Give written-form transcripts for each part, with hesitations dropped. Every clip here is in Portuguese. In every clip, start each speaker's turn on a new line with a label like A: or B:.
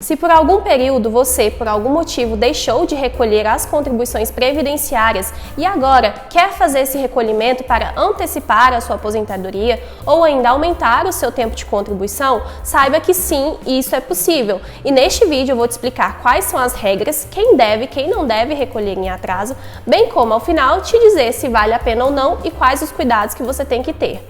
A: Se por algum período você, por algum motivo, deixou de recolher as contribuições previdenciárias e agora quer fazer esse recolhimento para antecipar a sua aposentadoria ou ainda aumentar o seu tempo de contribuição, saiba que sim, isso é possível. E neste vídeo eu vou te explicar quais são as regras, quem deve e quem não deve recolher em atraso, bem como ao final te dizer se vale a pena ou não e quais os cuidados que você tem que ter.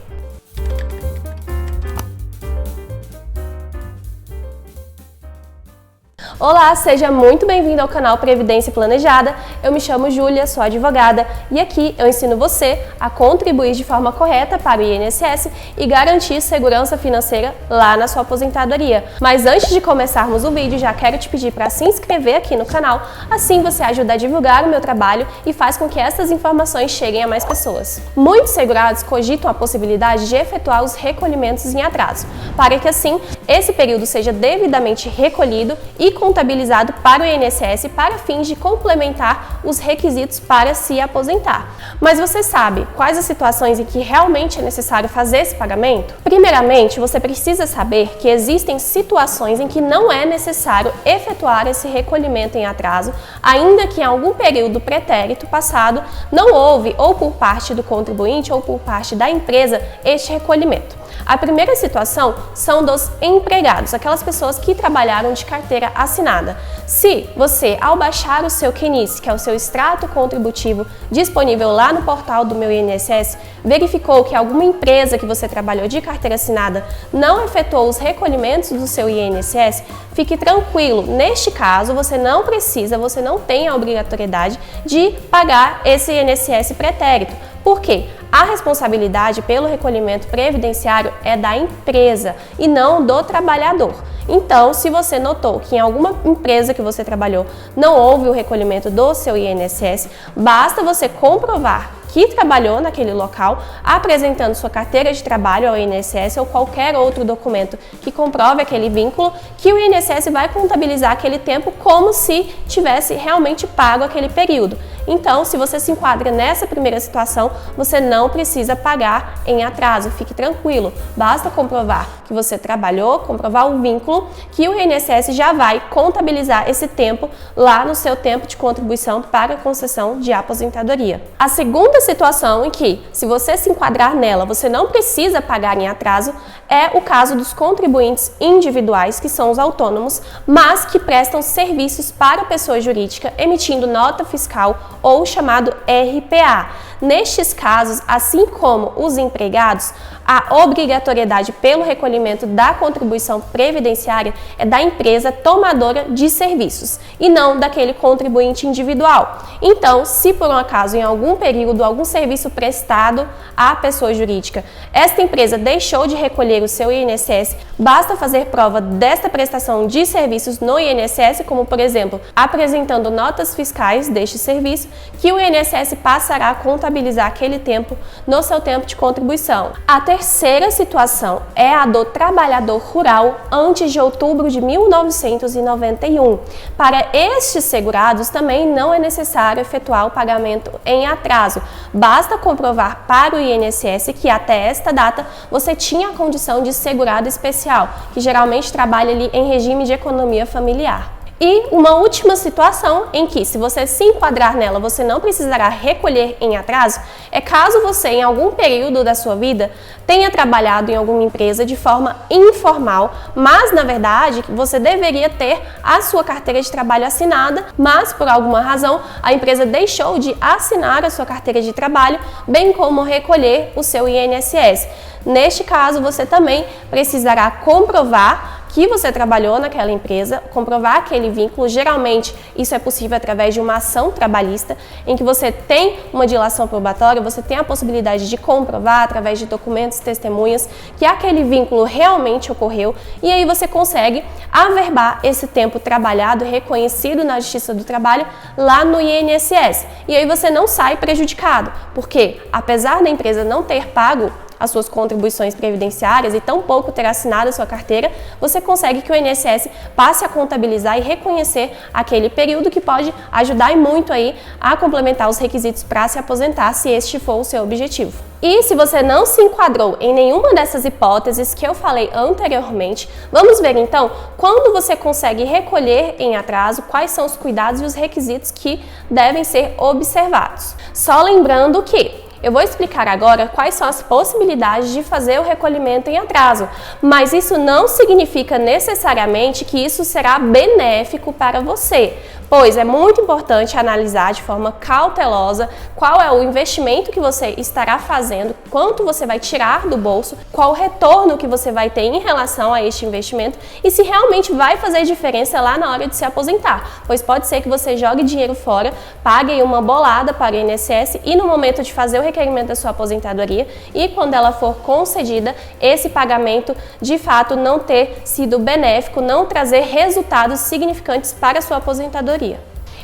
A: Olá, seja muito bem-vindo ao canal Previdência Planejada. Eu me chamo Júlia, sou advogada e aqui eu ensino você a contribuir de forma correta para o INSS e garantir segurança financeira lá na sua aposentadoria. Mas antes de começarmos o vídeo, já quero te pedir para se inscrever aqui no canal, assim você ajuda a divulgar o meu trabalho e faz com que essas informações cheguem a mais pessoas. Muitos segurados cogitam a possibilidade de efetuar os recolhimentos em atraso, para que assim esse período seja devidamente recolhido e contabilizado para o INSS para fins de complementar os requisitos para se aposentar. Mas você sabe quais as situações em que realmente é necessário fazer esse pagamento? Primeiramente, você precisa saber que existem situações em que não é necessário efetuar esse recolhimento em atraso, ainda que em algum período pretérito passado não houve, ou por parte do contribuinte ou por parte da empresa, este recolhimento. A primeira situação são dos empregados, aquelas pessoas que trabalharam de carteira assinada. Se você, ao baixar o seu QNIS, que é o seu extrato contributivo disponível lá no portal do Meu INSS, verificou que alguma empresa que você trabalhou de carteira assinada não efetuou os recolhimentos do seu INSS, fique tranquilo. Neste caso, você não tem a obrigatoriedade de pagar esse INSS pretérito. Por quê? A responsabilidade pelo recolhimento previdenciário é da empresa e não do trabalhador. Então, se você notou que em alguma empresa que você trabalhou não houve o recolhimento do seu INSS, basta você comprovar que trabalhou naquele local, apresentando sua carteira de trabalho ao INSS ou qualquer outro documento que comprove aquele vínculo, que o INSS vai contabilizar aquele tempo como se tivesse realmente pago aquele período. Então, se você se enquadra nessa primeira situação, você não precisa pagar em atraso, fique tranquilo. Basta comprovar que você trabalhou, comprovar o vínculo, que o INSS já vai contabilizar esse tempo lá no seu tempo de contribuição para a concessão de aposentadoria. A segunda situação em que, se você se enquadrar nela, você não precisa pagar em atraso, é o caso dos contribuintes individuais, que são os autônomos, mas que prestam serviços para a pessoa jurídica, emitindo nota fiscal ou chamado RPA. Nestes casos, assim como os empregados, a obrigatoriedade pelo recolhimento da contribuição previdenciária é da empresa tomadora de serviços e não daquele contribuinte individual. Então, se por um acaso em algum período, algum serviço prestado à pessoa jurídica, esta empresa deixou de recolher o seu INSS, basta fazer prova desta prestação de serviços no INSS, como por exemplo, apresentando notas fiscais deste serviço, que o INSS passará a contabilizar aquele tempo no seu tempo de contribuição. A terceira situação é a do trabalhador rural antes de outubro de 1991. Para estes segurados também não é necessário efetuar o pagamento em atraso. Basta comprovar para o INSS que até esta data você tinha a condição de segurado especial, que geralmente trabalha ali em regime de economia familiar. E uma última situação em que, se você se enquadrar nela, você não precisará recolher em atraso, é caso você, em algum período da sua vida, tenha trabalhado em alguma empresa de forma informal, mas, na verdade, você deveria ter a sua carteira de trabalho assinada, mas, por alguma razão, a empresa deixou de assinar a sua carteira de trabalho, bem como recolher o seu INSS. Neste caso, você também precisará comprovar que você trabalhou naquela empresa, comprovar aquele vínculo. Geralmente isso é possível através de uma ação trabalhista, em que você tem uma dilação probatória, você tem a possibilidade de comprovar através de documentos, testemunhas, que aquele vínculo realmente ocorreu, e aí você consegue averbar esse tempo trabalhado, reconhecido na Justiça do Trabalho, lá no INSS. E aí você não sai prejudicado, porque apesar da empresa não ter pago as suas contribuições previdenciárias e tampouco ter assinado a sua carteira, você consegue que o INSS passe a contabilizar e reconhecer aquele período, que pode ajudar e muito aí a complementar os requisitos para se aposentar, se este for o seu objetivo. E se você não se enquadrou em nenhuma dessas hipóteses que eu falei anteriormente, vamos ver então quando você consegue recolher em atraso, quais são os cuidados e os requisitos que devem ser observados. Só lembrando que eu vou explicar agora quais são as possibilidades de fazer o recolhimento em atraso, mas isso não significa necessariamente que isso será benéfico para você, pois é muito importante analisar de forma cautelosa qual é o investimento que você estará fazendo, quanto você vai tirar do bolso, qual o retorno que você vai ter em relação a este investimento e se realmente vai fazer diferença lá na hora de se aposentar, pois pode ser que você jogue dinheiro fora, pague uma bolada para o INSS e no momento de fazer o requerimento da sua aposentadoria e quando ela for concedida, esse pagamento de fato não ter sido benéfico, não trazer resultados significantes para a sua aposentadoria.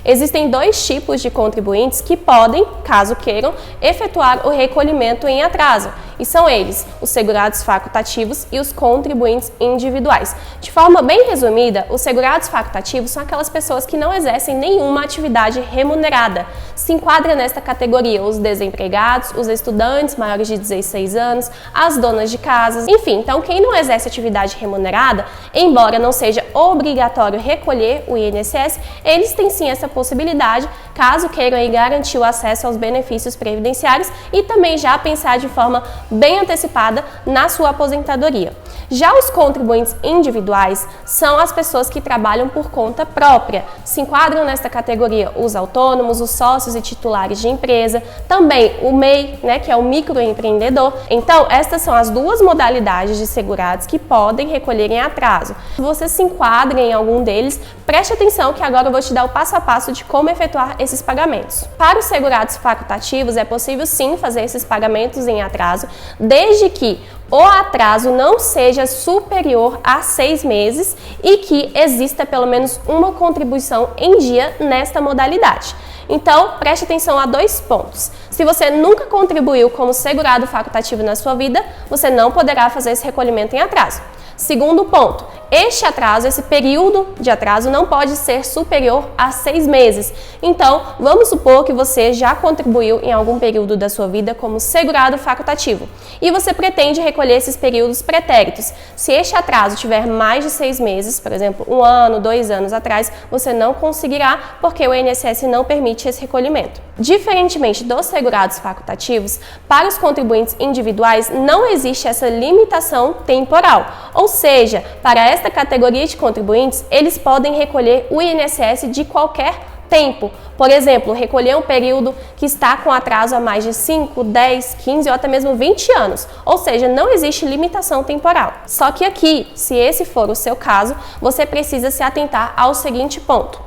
A: Existem dois tipos de contribuintes que podem, caso queiram, efetuar o recolhimento em atraso, e são eles, os segurados facultativos e os contribuintes individuais. De forma bem resumida, os segurados facultativos são aquelas pessoas que não exercem nenhuma atividade remunerada. Se enquadra nesta categoria os desempregados, os estudantes maiores de 16 anos, as donas de casas, enfim, então quem não exerce atividade remunerada, embora não seja obrigatório recolher o INSS, eles têm sim essa possibilidade, caso queiram aí garantir o acesso aos benefícios previdenciários e também já pensar de forma bem antecipada na sua aposentadoria. Já os contribuintes individuais são as pessoas que trabalham por conta própria. Se enquadram nesta categoria os autônomos, os sócios e titulares de empresa, também o MEI, que é o microempreendedor. Então, estas são as duas modalidades de segurados que podem recolher em atraso. Se você se enquadra em algum deles, preste atenção que agora eu vou te dar o passo a passo de como efetuar esses pagamentos. Para os segurados facultativos, é possível sim fazer esses pagamentos em atraso, desde que o atraso não seja superior a 6 meses e que exista pelo menos uma contribuição em dia nesta modalidade. Então, preste atenção a dois pontos. Se você nunca contribuiu como segurado facultativo na sua vida, você não poderá fazer esse recolhimento em atraso. Segundo ponto, este atraso, esse período de atraso não pode ser superior a 6 meses. Então, vamos supor que você já contribuiu em algum período da sua vida como segurado facultativo e você pretende recolher esses períodos pretéritos. Se este atraso tiver mais de 6 meses, por exemplo, 1 ano, 2 anos atrás, você não conseguirá porque o INSS não permite esse recolhimento. Diferentemente dos segurados facultativos, para os contribuintes individuais não existe essa limitação temporal, ou seja, para esta categoria de contribuintes, eles podem recolher o INSS de qualquer tempo. Por exemplo, recolher um período que está com atraso há mais de 5, 10, 15 ou até mesmo 20 anos. Ou seja, não existe limitação temporal. Só que aqui, se esse for o seu caso, você precisa se atentar ao seguinte ponto.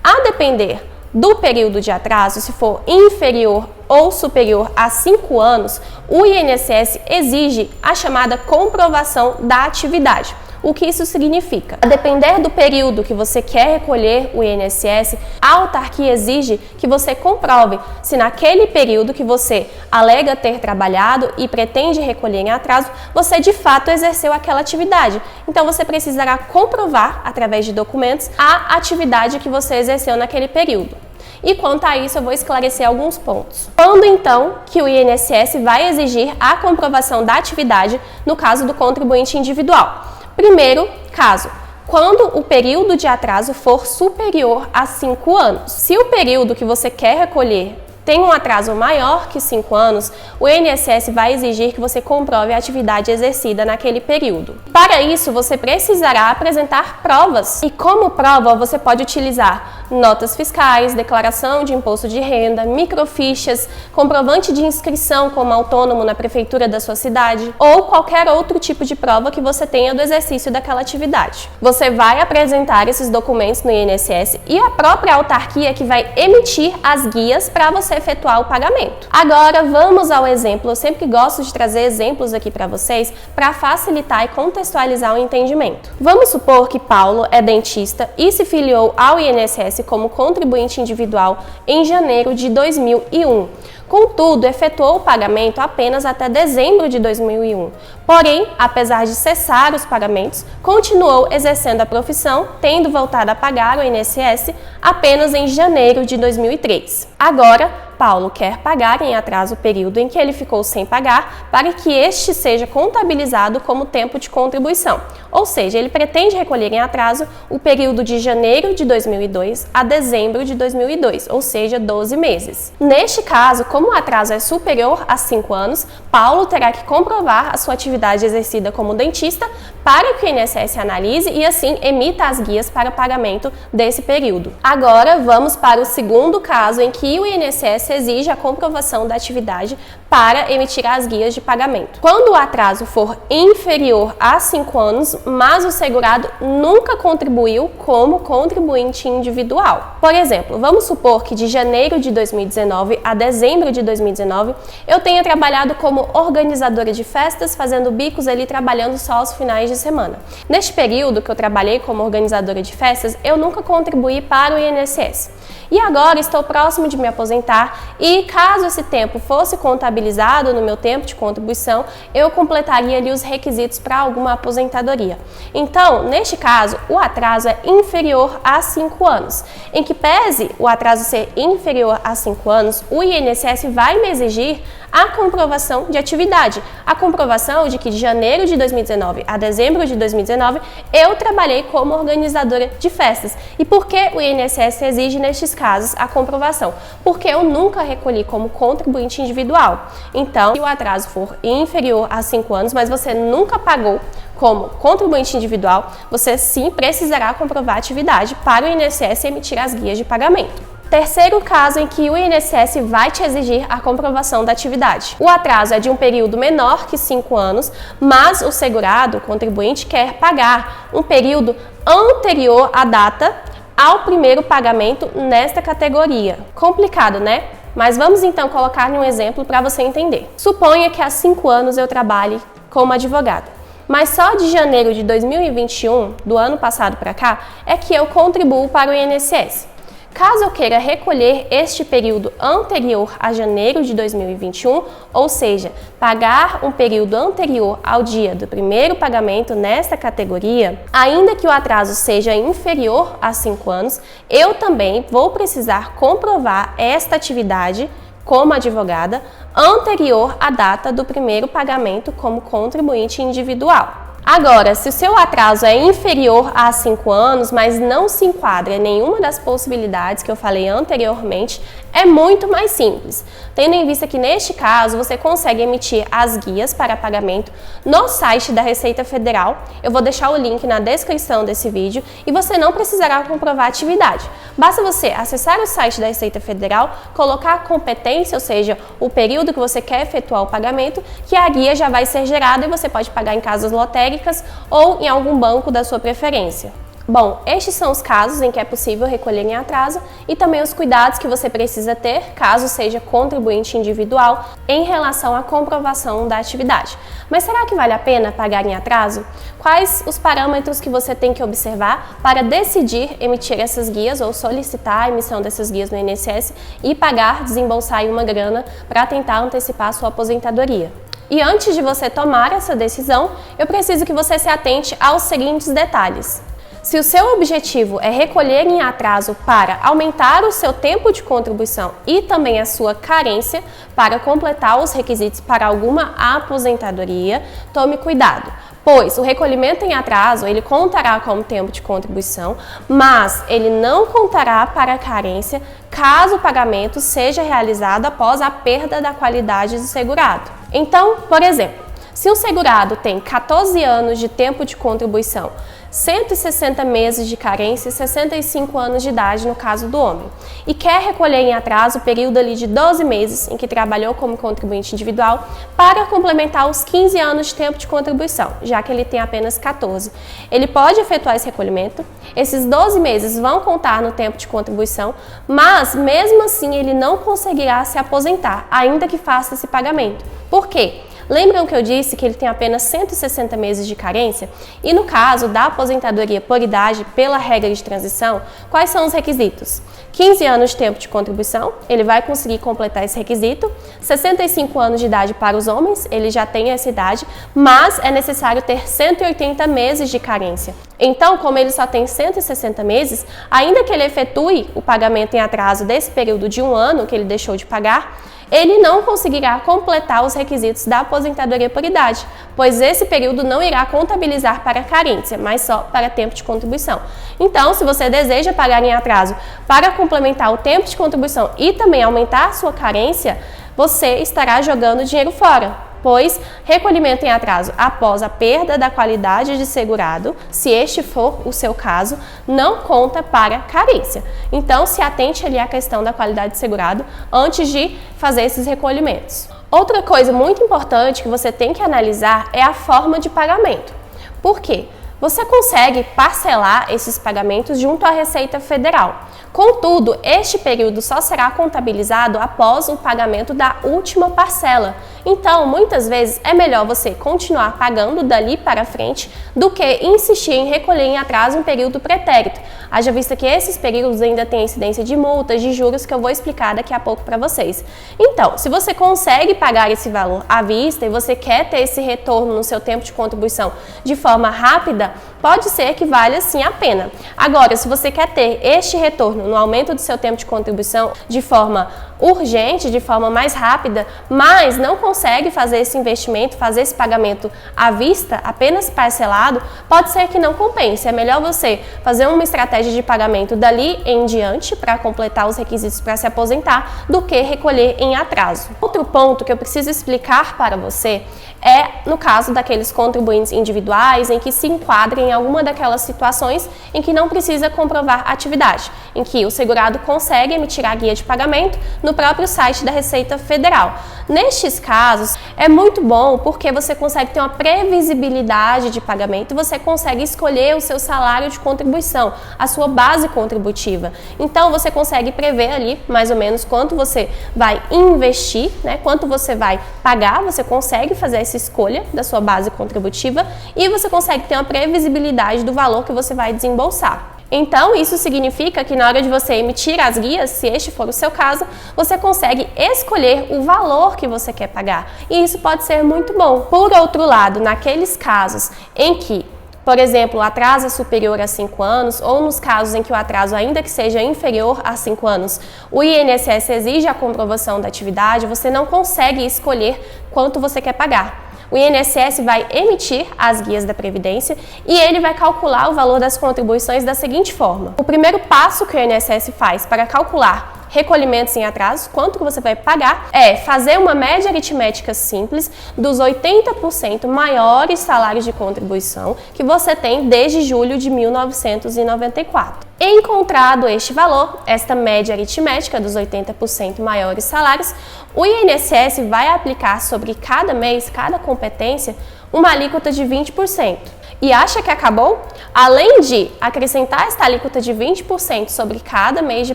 A: A depender do período de atraso, se for inferior ou superior a 5 anos, o INSS exige a chamada comprovação da atividade. O que isso significa? A depender do período que você quer recolher o INSS, a autarquia exige que você comprove se naquele período que você alega ter trabalhado e pretende recolher em atraso, você de fato exerceu aquela atividade. Então você precisará comprovar, através de documentos, a atividade que você exerceu naquele período. E quanto a isso, eu vou esclarecer alguns pontos. Quando então que o INSS vai exigir a comprovação da atividade no caso do contribuinte individual? Primeiro caso, quando o período de atraso for superior a 5 anos. Se o período que você quer recolher tem um atraso maior que 5 anos, o INSS vai exigir que você comprove a atividade exercida naquele período. Para isso, você precisará apresentar provas. E como prova, você pode utilizar notas fiscais, declaração de imposto de renda, microfichas, comprovante de inscrição como autônomo na prefeitura da sua cidade ou qualquer outro tipo de prova que você tenha do exercício daquela atividade. Você vai apresentar esses documentos no INSS e a própria autarquia que vai emitir as guias para você efetuar o pagamento. Agora vamos ao exemplo. Eu sempre gosto de trazer exemplos aqui para vocês para facilitar e contextualizar o entendimento. Vamos supor que Paulo é dentista e se filiou ao INSS como contribuinte individual em janeiro de 2001. Contudo, efetuou o pagamento apenas até dezembro de 2001. Porém, apesar de cessar os pagamentos, continuou exercendo a profissão, tendo voltado a pagar o INSS apenas em janeiro de 2003. Agora, Paulo quer pagar em atraso o período em que ele ficou sem pagar para que este seja contabilizado como tempo de contribuição. Ou seja, ele pretende recolher em atraso o período de janeiro de 2002 a dezembro de 2002, ou seja, 12 meses. Neste caso, como o atraso é superior a 5 anos, Paulo terá que comprovar a sua atividade exercida como dentista para que o INSS analise e assim emita as guias para pagamento desse período. Agora, vamos para o segundo caso em que o INSS exige a comprovação da atividade para emitir as guias de pagamento. Quando o atraso for inferior a 5 anos, mas o segurado nunca contribuiu como contribuinte individual. Por exemplo, vamos supor que de janeiro de 2019 a dezembro de 2019 eu tenha trabalhado como organizadora de festas, fazendo bicos ali, trabalhando só aos finais de semana. Neste período que eu trabalhei como organizadora de festas, eu nunca contribuí para o INSS. E agora estou próximo de me aposentar e, caso esse tempo fosse contabilizado no meu tempo de contribuição, eu completaria ali os requisitos para alguma aposentadoria. Então, neste caso, o atraso é inferior a 5 anos. Em que pese o atraso ser inferior a 5 anos, o INSS vai me exigir a comprovação de atividade, a comprovação de que de janeiro de 2019 a dezembro de 2019 eu trabalhei como organizadora de festas. E por que o INSS exige nestes casos a comprovação? Porque eu nunca recolhi como contribuinte individual. Então, se o atraso for inferior a 5 anos, mas você nunca pagou como contribuinte individual, você sim precisará comprovar a atividade para o INSS emitir as guias de pagamento. Terceiro caso em que o INSS vai te exigir a comprovação da atividade. O atraso é de um período menor que 5 anos, mas o segurado, o contribuinte, quer pagar um período anterior à data ao primeiro pagamento nesta categoria. Complicado, né? Mas vamos então colocar um exemplo para você entender. Suponha que há 5 anos eu trabalhe como advogada, mas só de janeiro de 2021, do ano passado para cá, é que eu contribuo para o INSS. Caso eu queira recolher este período anterior a janeiro de 2021, ou seja, pagar um período anterior ao dia do primeiro pagamento nesta categoria, ainda que o atraso seja inferior a 5 anos, eu também vou precisar comprovar esta atividade como advogada anterior à data do primeiro pagamento como contribuinte individual. Agora, se o seu atraso é inferior a 5 anos, mas não se enquadra em nenhuma das possibilidades que eu falei anteriormente, é muito mais simples. Tendo em vista que neste caso você consegue emitir as guias para pagamento no site da Receita Federal. Eu vou deixar o link na descrição desse vídeo e você não precisará comprovar a atividade. Basta você acessar o site da Receita Federal, colocar a competência, ou seja, o período que você quer efetuar o pagamento, que a guia já vai ser gerada e você pode pagar em casas lotéricas ou em algum banco da sua preferência. Bom, estes são os casos em que é possível recolher em atraso e também os cuidados que você precisa ter, caso seja contribuinte individual, em relação à comprovação da atividade. Mas será que vale a pena pagar em atraso? Quais os parâmetros que você tem que observar para decidir emitir essas guias ou solicitar a emissão dessas guias no INSS e pagar, desembolsar aí uma grana para tentar antecipar a sua aposentadoria? E antes de você tomar essa decisão, eu preciso que você se atente aos seguintes detalhes. Se o seu objetivo é recolher em atraso para aumentar o seu tempo de contribuição e também a sua carência para completar os requisitos para alguma aposentadoria, tome cuidado, pois o recolhimento em atraso ele contará como tempo de contribuição, mas ele não contará para a carência caso o pagamento seja realizado após a perda da qualidade do segurado. Então, por exemplo, se um segurado tem 14 anos de tempo de contribuição, 160 meses de carência e 65 anos de idade no caso do homem, e quer recolher em atraso o período ali de 12 meses em que trabalhou como contribuinte individual para complementar os 15 anos de tempo de contribuição, já que ele tem apenas 14. Ele pode efetuar esse recolhimento, esses 12 meses vão contar no tempo de contribuição, mas mesmo assim ele não conseguirá se aposentar, ainda que faça esse pagamento. Por quê? Lembram que eu disse que ele tem apenas 160 meses de carência? E no caso da aposentadoria por idade, pela regra de transição, quais são os requisitos? 15 anos de tempo de contribuição, ele vai conseguir completar esse requisito. 65 anos de idade para os homens, ele já tem essa idade, mas é necessário ter 180 meses de carência. Então, como ele só tem 160 meses, ainda que ele efetue o pagamento em atraso desse período de 1 ano que ele deixou de pagar, ele não conseguirá completar os requisitos da aposentadoria por idade, pois esse período não irá contabilizar para carência, mas só para tempo de contribuição. Então, se você deseja pagar em atraso para complementar o tempo de contribuição e também aumentar a sua carência, você estará jogando dinheiro fora, pois recolhimento em atraso após a perda da qualidade de segurado, se este for o seu caso, não conta para carência. Então, se atente ali à questão da qualidade de segurado antes de fazer esses recolhimentos. Outra coisa muito importante que você tem que analisar é a forma de pagamento. Por quê? Você consegue parcelar esses pagamentos junto à Receita Federal. Contudo, este período só será contabilizado após o pagamento da última parcela. Então, muitas vezes é melhor você continuar pagando dali para frente do que insistir em recolher em atraso um período pretérito. Haja vista que esses períodos ainda têm incidência de multas, de juros, que eu vou explicar daqui a pouco para vocês. Então, se você consegue pagar esse valor à vista e você quer ter esse retorno no seu tempo de contribuição de forma rápida, pode ser que valha sim a pena. Agora, se você quer ter este retorno no aumento do seu tempo de contribuição de forma urgente, de forma mais rápida, mas não consegue fazer esse investimento, fazer esse pagamento à vista, apenas parcelado, pode ser que não compense. É melhor você fazer uma estratégia de pagamento dali em diante para completar os requisitos para se aposentar, do que recolher em atraso. Outro ponto que eu preciso explicar para você é no caso daqueles contribuintes individuais em que se enquadrem em alguma daquelas situações em que não precisa comprovar atividade, em que o segurado consegue emitir a guia de pagamento no próprio site da Receita Federal. Nestes casos, é muito bom porque você consegue ter uma previsibilidade de pagamento, você consegue escolher o seu salário de contribuição, a sua base contributiva. Então, você consegue prever ali mais ou menos quanto você vai investir, né, quanto você vai pagar, você consegue fazer essa escolha da sua base contributiva e você consegue ter uma previsibilidade do valor que você vai desembolsar. Então, isso significa que na hora de você emitir as guias, se este for o seu caso, você consegue escolher o valor que você quer pagar. E isso pode ser muito bom. Por outro lado, naqueles casos em que, por exemplo, o atraso é superior a 5 anos, ou nos casos em que o atraso, ainda que seja inferior a 5 anos, o INSS exige a comprovação da atividade, você não consegue escolher quanto você quer pagar. O INSS vai emitir as guias da Previdência e ele vai calcular o valor das contribuições da seguinte forma. O primeiro passo que o INSS faz para calcular recolhimentos em atraso, quanto que você vai pagar, é fazer uma média aritmética simples dos 80% maiores salários de contribuição que você tem desde julho de 1994. Encontrado este valor, esta média aritmética dos 80% maiores salários, o INSS vai aplicar sobre cada mês, cada competência, uma alíquota de 20%. E acha que acabou? Além de acrescentar esta alíquota de 20% sobre cada mês de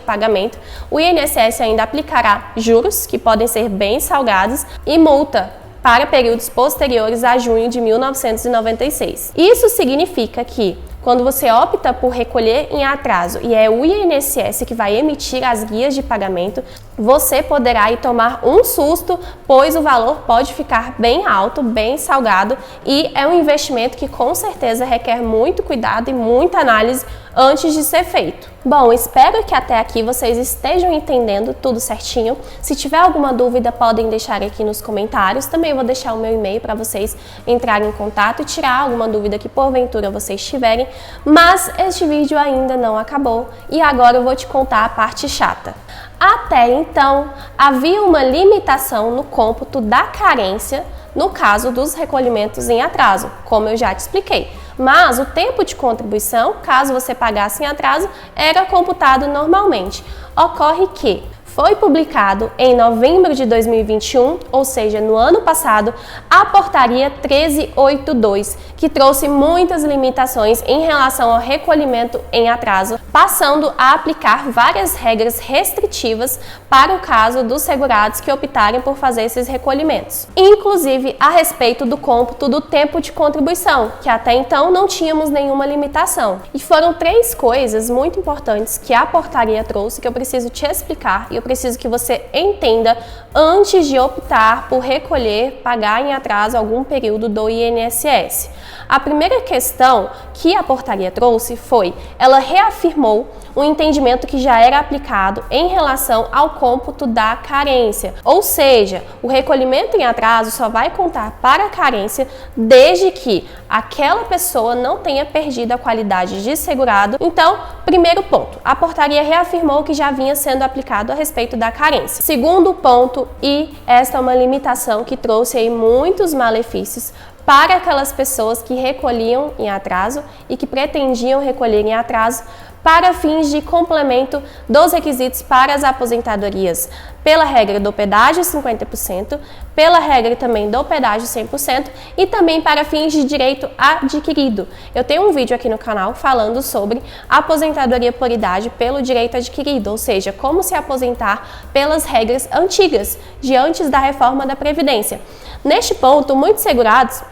A: pagamento, o INSS ainda aplicará juros, que podem ser bem salgados, e multa para períodos posteriores a junho de 1996. Isso significa que, quando você opta por recolher em atraso e é o INSS que vai emitir as guias de pagamento, você poderá ir tomar um susto, pois o valor pode ficar bem alto, bem salgado, e é um investimento que com certeza requer muito cuidado e muita análise antes de ser feito. Bom, espero que até aqui vocês estejam entendendo tudo certinho. Se tiver alguma dúvida, podem deixar aqui nos comentários. Também vou deixar o meu e-mail para vocês entrarem em contato e tirar alguma dúvida que porventura vocês tiverem. Mas este vídeo ainda não acabou e agora eu vou te contar a parte chata. Até então, havia uma limitação no cômputo da carência no caso dos recolhimentos em atraso, como eu já te expliquei. Mas o tempo de contribuição, caso você pagasse em atraso, era computado normalmente. Ocorre que foi publicado em novembro de 2021, ou seja, no ano passado, a Portaria 1382, que trouxe muitas limitações em relação ao recolhimento em atraso, passando a aplicar várias regras restritivas para o caso dos segurados que optarem por fazer esses recolhimentos, inclusive a respeito do cômputo do tempo de contribuição, que até então não tínhamos nenhuma limitação. E foram 3 coisas muito importantes que a portaria trouxe que eu preciso te explicar e eu preciso que você entenda antes de optar por recolher, pagar em atraso algum período do INSS. A primeira questão que a portaria trouxe foi, ela reafirmou um entendimento que já era aplicado em relação ao cômputo da carência, ou seja, o recolhimento em atraso só vai contar para a carência desde que aquela pessoa não tenha perdido a qualidade de segurado. Então, primeiro ponto, a portaria reafirmou que já vinha sendo aplicado a respeito da carência. Segundo ponto, e esta é uma limitação que trouxe aí muitos malefícios para aquelas pessoas que recolhiam em atraso e que pretendiam recolher em atraso para fins de complemento dos requisitos para as aposentadorias, pela regra do pedágio 50%, pela regra também do pedágio 100% e também para fins de direito adquirido. Eu tenho um vídeo aqui no canal falando sobre aposentadoria por idade pelo direito adquirido, ou seja, como se aposentar pelas regras antigas, de antes da reforma da Previdência. Neste ponto, muitos segurados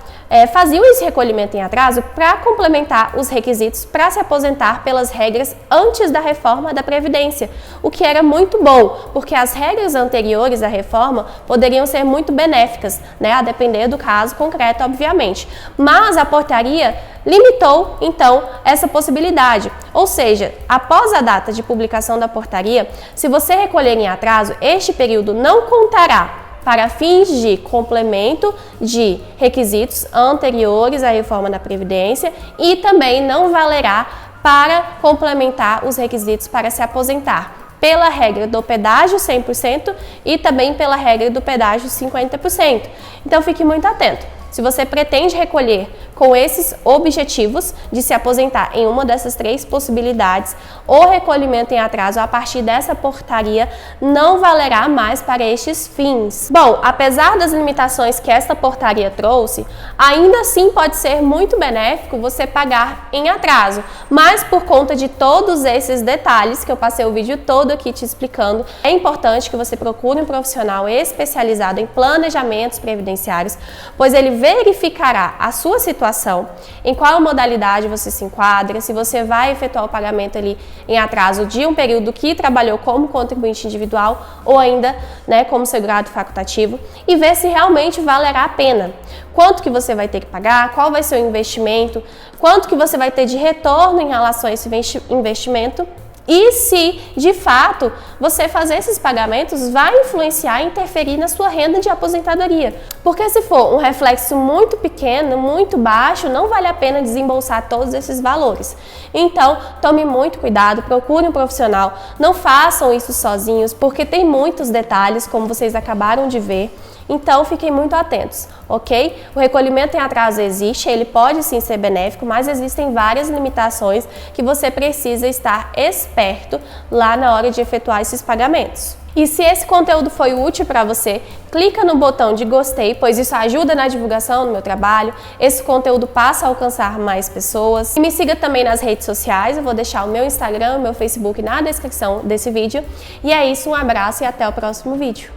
A: faziam esse recolhimento em atraso para complementar os requisitos para se aposentar pelas regras antes da reforma da Previdência, o que era muito bom, porque as regras anteriores à reforma poderiam ser muito benéficas, né, a depender do caso concreto, obviamente. Mas a portaria limitou, então, essa possibilidade. Ou seja, após a data de publicação da portaria, se você recolher em atraso, este período não contará para fins de complemento de requisitos anteriores à reforma da Previdência e também não valerá para complementar os requisitos para se aposentar pela regra do pedágio 100% e também pela regra do pedágio 50%. Então fique muito atento. Se você pretende recolher com esses objetivos de se aposentar em uma dessas 3 possibilidades, o recolhimento em atraso a partir dessa portaria não valerá mais para estes fins. Bom, apesar das limitações que esta portaria trouxe, ainda assim pode ser muito benéfico você pagar em atraso, mas por conta de todos esses detalhes que eu passei o vídeo todo aqui te explicando, é importante que você procure um profissional especializado em planejamentos previdenciários, pois ele verificará a sua situação, em qual modalidade você se enquadra, se você vai efetuar o pagamento ali em atraso de um período que trabalhou como contribuinte individual ou ainda, né, como segurado facultativo, e ver se realmente valerá a pena. Quanto que você vai ter que pagar, qual vai ser o investimento, quanto que você vai ter de retorno em relação a esse investimento. E se, de fato, você fazer esses pagamentos vai influenciar e interferir na sua renda de aposentadoria. Porque se for um reflexo muito pequeno, muito baixo, não vale a pena desembolsar todos esses valores. Então, tome muito cuidado, procure um profissional, não façam isso sozinhos, porque tem muitos detalhes, como vocês acabaram de ver. Então, fiquem muito atentos, ok? O recolhimento em atraso existe, ele pode sim ser benéfico, mas existem várias limitações que você precisa estar esperto lá na hora de efetuar esses pagamentos. E se esse conteúdo foi útil para você, clica no botão de gostei, pois isso ajuda na divulgação do meu trabalho, esse conteúdo passa a alcançar mais pessoas. E me siga também nas redes sociais, eu vou deixar o meu Instagram, o meu Facebook na descrição desse vídeo. E é isso, um abraço e até o próximo vídeo.